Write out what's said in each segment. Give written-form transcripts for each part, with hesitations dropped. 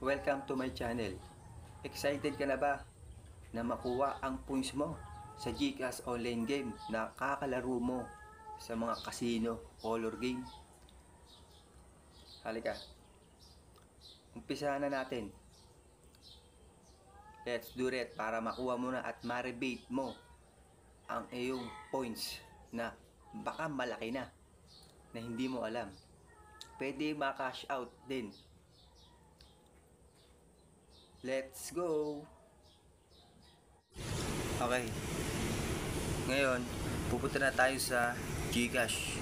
Welcome to my channel. Excited ka na ba na makuha ang points mo sa GCash online game na kakalaro mo sa mga casino, color game? Halika. Umpisahan na natin. Let's do it para makuha mo na at ma-rebate mo ang iyong points na baka malaki na hindi mo alam. Pwede ma-cash out din. Let's go! Okay. Ngayon, pupunta na tayo sa GCash.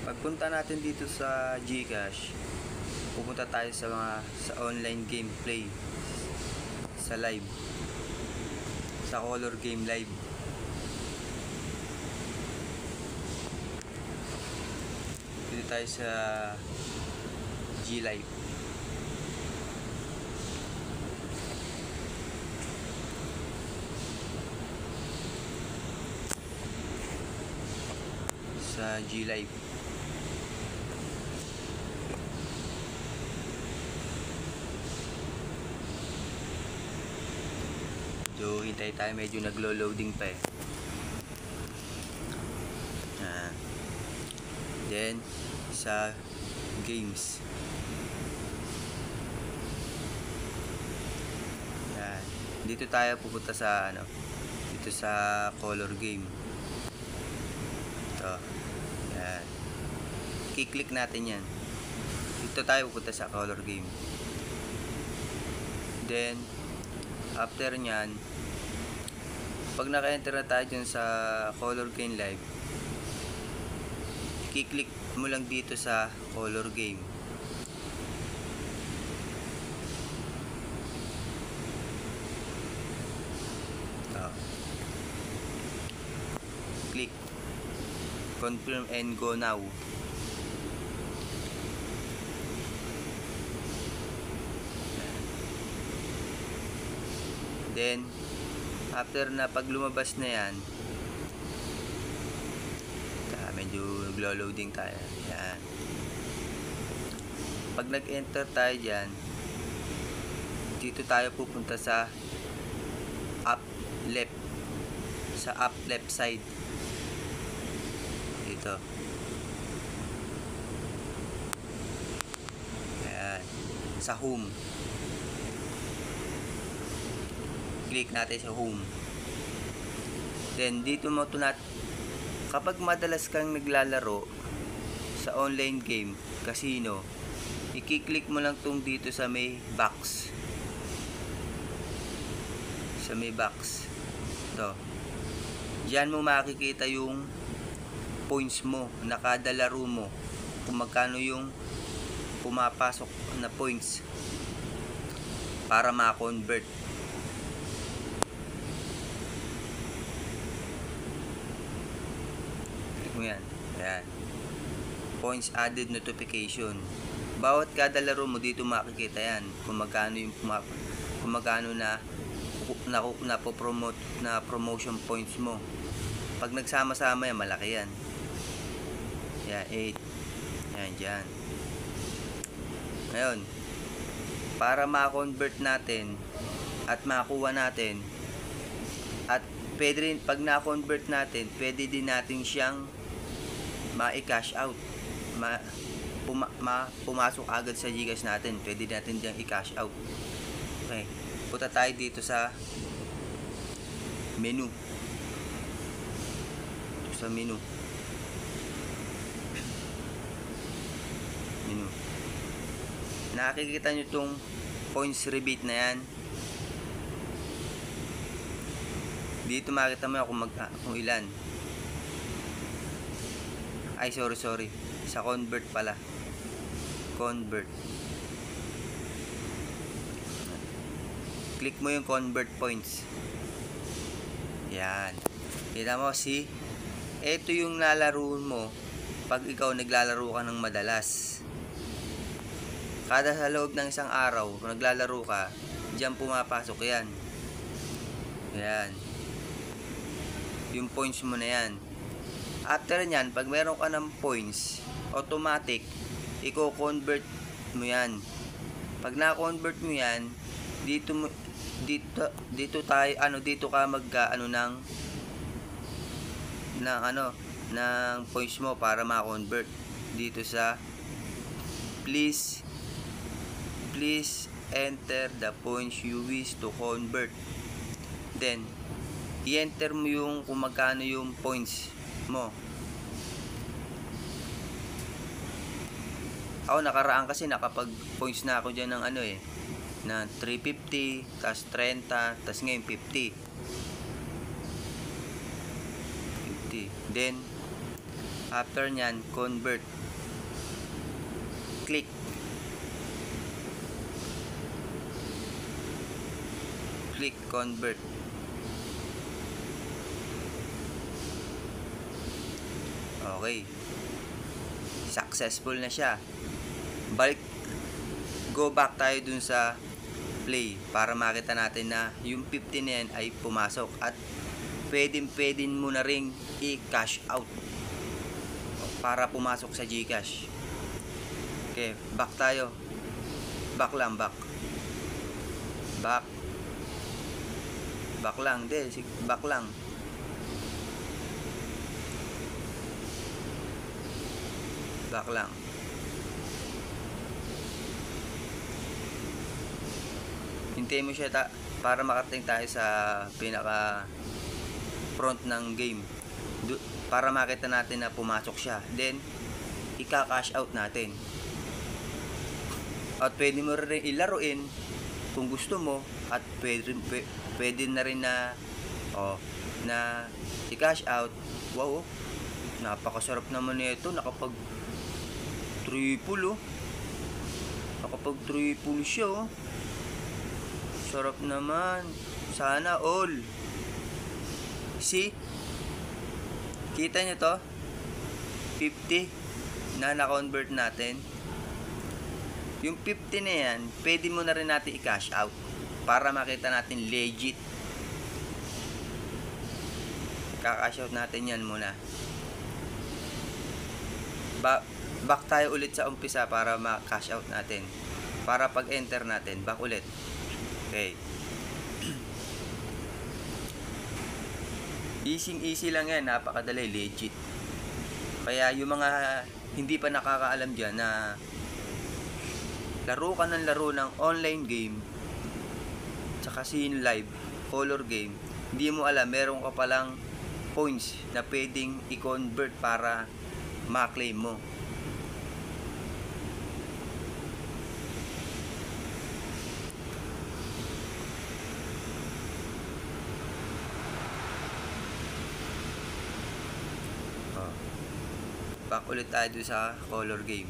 Pagpunta natin dito sa GCash, pupunta tayo sa online gameplay, sa live, sa color game live. Dito tayo sa G Live. Sa G Live. So, hintay tayo, medyo naglo-loading pa eh. Then, sa games. Yan. Dito tayo pupunta sa dito sa color game. Ito. Yan. I-click natin yan. Dito tayo pupunta sa color game. Then, after nyan, pag naka-enter na tayo dyan sa color game live, i-click mo lang dito sa color game. Click confirm and go now. Then after na, pag lumabas na yan, medyo naglo-loading tayo. Yan. Pag nag-enter tayo dyan, dito tayo pupunta sa up left, sa up left side dito. Ayan. Sa home, click natin sa home. Then dito mo kapag madalas kang naglalaro sa online game, casino, i-click mo lang tong dito sa may box. Sa may box. Ito. Diyan mo makikita yung points mo na kada laro mo. Kung magkano yung pumapasok na points para ma-convert. Yan. Ayan. Points added notification. Bawat kada laro mo dito makikita yan kung magkano yung kung magkano na po-promote na promotion points mo. Pag nagsama-sama yan, malaki yan. Yan, 8. Yan, dyan. Ngayon, para ma-convert natin at makuha natin, at pwede rin, pag na-convert natin, pwede din natin siyang ma-cash out, pumasok agad sa GCash natin. Pwede natin diyang i-cash out. Okay, punta tayo dito sa menu. Sa menu. Nakikita nyo itong points rebate na yan. Dito makita mo kung ilan. Ay, sorry. Sa convert pala. Convert. Click mo yung convert points. Yan. Kita mo, ito yung lalaro mo pag ikaw naglalaro ka ng madalas. Kada sa loob ng isang araw, kung naglalaro ka, diyan pumapasok yan. Yan. Yung points mo na yan. After nyan, pag meron ka ng points, automatic, i-convert mo yan. Pag na-convert mo yan, dito tayo, dito ka ng points mo para ma-convert. Dito sa, please enter the points you wish to convert. Then, i-enter mo yung kung magkano yung points mo. Ako nakaraan kasi nakapag points na ako dyan ng na 350, tas 30, tas ngayon 50. Then, after nyan, convert. Click. Convert. Okay. Successful na siya. Go back tayo dun sa play para makita natin na yung 50 na yan ay pumasok at pwede mo na ring i-cash out para pumasok sa GCash. Okay, back tayo. Back lang. Back lang. Back lang. Back lang. Hintayin mo siya para makarating tayo sa pinaka front ng game. Para makita natin na pumasok siya. Then, ika-cash out natin. At pwede mo rin ilaruin kung gusto mo. At pwede na rin na i-cash out. Wow, napakasarap naman nito. Nakapag triple siya. Sarap naman. Sana all. See? Kita nyo to? 50 na na-convert natin. Yung 50 na yan, pwede mo na rin natin i-cash out para makita natin legit. Ka-cash out natin yan muna. Back tayo ulit sa umpisa para ma-cash out natin. Para pag-enter natin, back ulit. Okay. Easy lang yan, napakadali, legit. Kaya yung mga hindi pa nakakaalam dyan na laro ka ng online game tsaka sin live color game, hindi mo alam meron ka palang points na pwedeng i-convert para ma-claim mo. Back ulit tayo sa color game.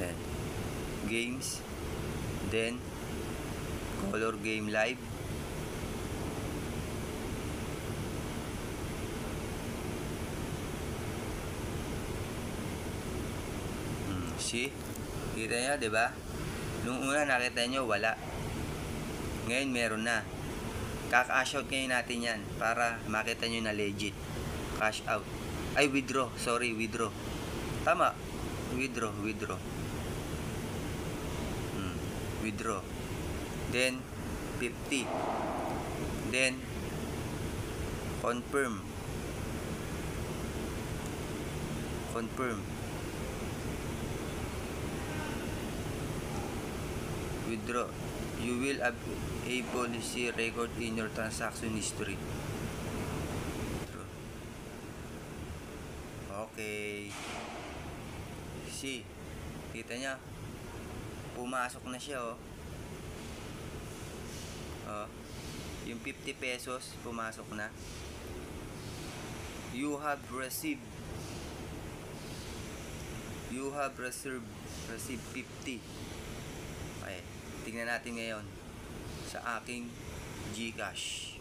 Then, games. Then, color game live. See? Kita nyo, diba? Nung una nakita nyo, wala. Ngayon meron na. Kaka-cash out ngayon natin yan para makita nyo na legit. Cash out. Ay, withdraw. Sorry, withdraw. Tama. Withdraw. Withdraw. Then, 50. Then, confirm. Withdraw. You will able to see record in your transaction history. Okay. See, kita niya, pumasok na siya, yung 50 pesos pumasok na. You have received 50. Okay, tingnan natin ngayon sa aking GCash.